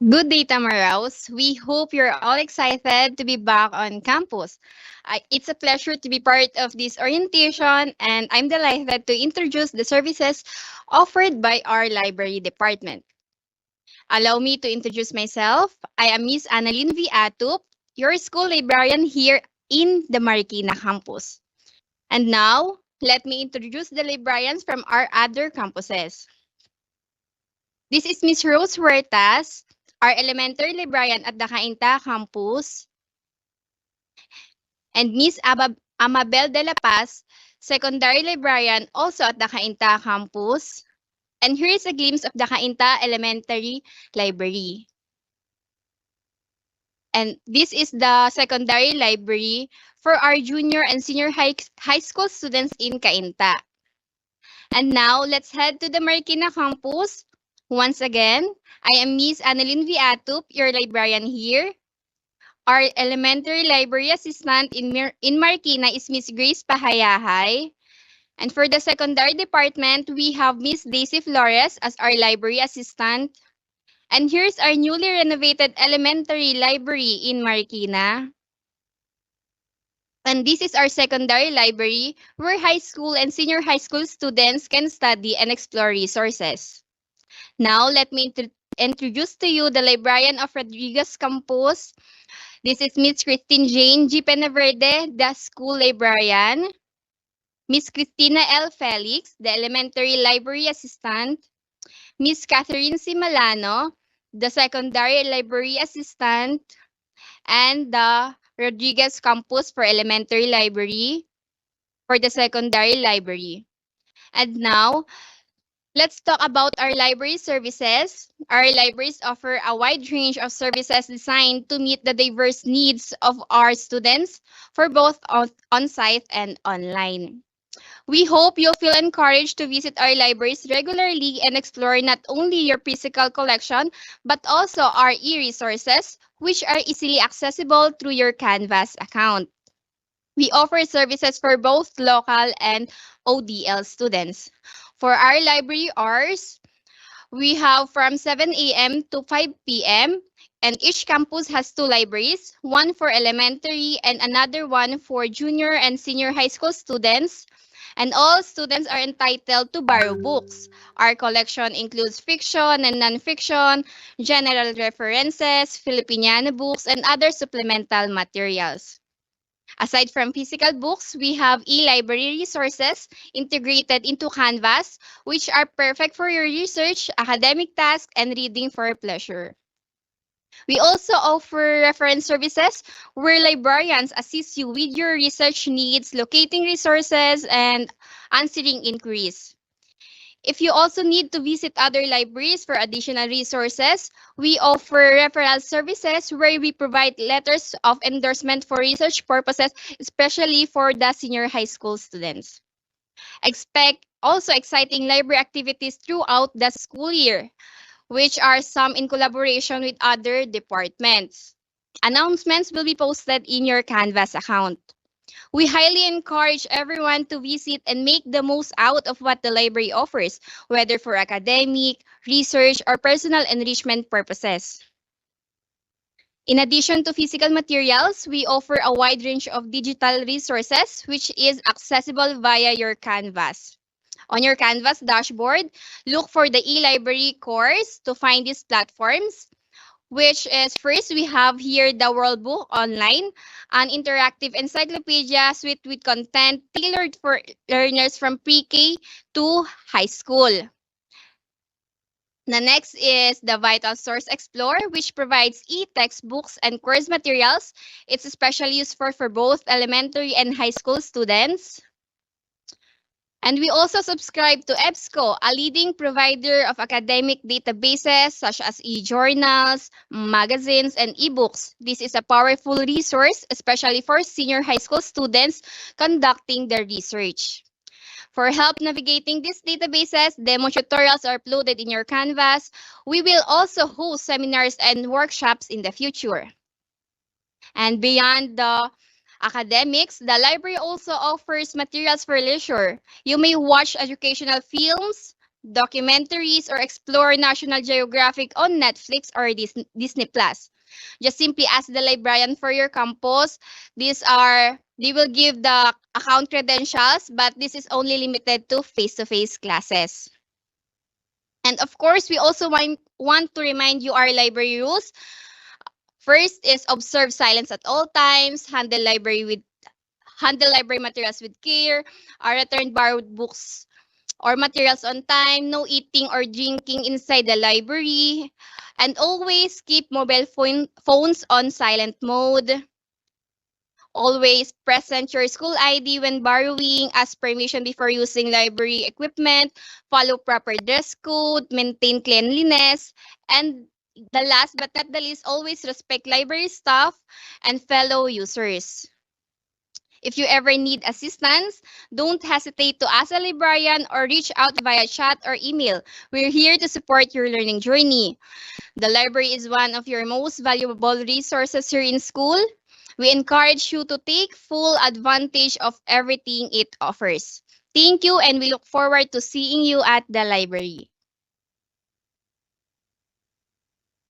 Good day, Tamaraos. We hope you're all excited to be back on campus. It's a pleasure to be part of this orientation, and I'm delighted to introduce the services offered by our library department. Allow me to introduce myself. I am Miss Annalyn V. Atup, your school librarian here in the Marikina campus. And now, let me introduce the librarians from our other campuses. This is Miss Rose Huertas, our elementary librarian at the Cainta campus, and Miss Amabel de la Paz, secondary librarian also at the Cainta campus. And here is a glimpse of the Cainta Elementary Library. And this is the secondary library for our junior and senior high school students in Cainta. And now, let's head to the Marikina campus. Once again, I am Miss Annalyn V. Atup, your librarian here. Our elementary library assistant in Marikina is Miss Grace Pahayahay. And for the secondary department, we have Miss Daisy Flores as our library assistant. And here's our newly renovated elementary library in Marikina. And this is our secondary library where high school and senior high school students can study and explore resources. Now, let me introduce to you the librarian of Rodriguez Campus. This is Miss Christine Jane G. Penaverde, the school librarian. Miss Cristina L. Felix, the elementary library assistant. Miss Catherine C. Malano, the secondary library assistant. And the Rodriguez Campus for elementary library for the secondary library. And now, let's talk about our library services. Our libraries offer a wide range of services designed to meet the diverse needs of our students for both on-site and online. We hope you'll feel encouraged to visit our libraries regularly and explore not only your physical collection, but also our e-resources, which are easily accessible through your Canvas account. We offer services for both local and ODL students. For our library hours, we have from 7 a.m. to 5 p.m. and each campus has two libraries, one for elementary and another one for junior and senior high school students. And all students are entitled to borrow books. Our collection includes fiction and non-fiction, general references, Filipiniana books, and other supplemental materials. Aside from physical books, we have e-library resources integrated into Canvas, which are perfect for your research, academic tasks, and reading for pleasure. We also offer reference services where librarians assist you with your research needs, locating resources, and answering inquiries. If you also need to visit other libraries for additional resources, we offer referral services where we provide letters of endorsement for research purposes, especially for the senior high school students. Expect also exciting library activities throughout the school year, which are some in collaboration with other departments. Announcements will be posted in your Canvas account. We highly encourage everyone to visit and make the most out of what the library offers, whether for academic, research, or personal enrichment purposes. In addition to physical materials, we offer a wide range of digital resources which is accessible via your Canvas. On your Canvas dashboard, look for the e-library course to find these platforms, which is first we have here the World Book Online, an interactive encyclopedia suite with content tailored for learners from pre-K to high school. The next is the Vital Source Explorer, which provides e-textbooks and course materials. It's especially useful for both elementary and high school students. And we also subscribe to EBSCO, a leading provider of academic databases such as e-journals, magazines, and e-books. This is a powerful resource, especially for senior high school students conducting their research. For help navigating these databases, demo tutorials are uploaded in your Canvas. We will also host seminars and workshops in the future. And beyond the academics, the library also offers materials for leisure. You may watch educational films, documentaries, or explore National Geographic on Netflix or Disney Plus. Just simply ask the librarian for your campus. They will give the account credentials, but this is only limited to face-to-face classes. And of course, we also want to remind you our library rules. First is observe silence at all times, handle library materials with care, return borrowed books or materials on time, no eating or drinking inside the library, and always keep phones on silent mode. Always present your school ID when borrowing, ask permission before using library equipment, follow proper dress code, maintain cleanliness, and the last but not the least, always respect library staff and fellow users. If you ever need assistance, don't hesitate to ask a librarian or reach out via chat or email. We're here to support your learning journey. The library is one of your most valuable resources here in school. We encourage you to take full advantage of everything it offers. Thank you, and we look forward to seeing you at the library.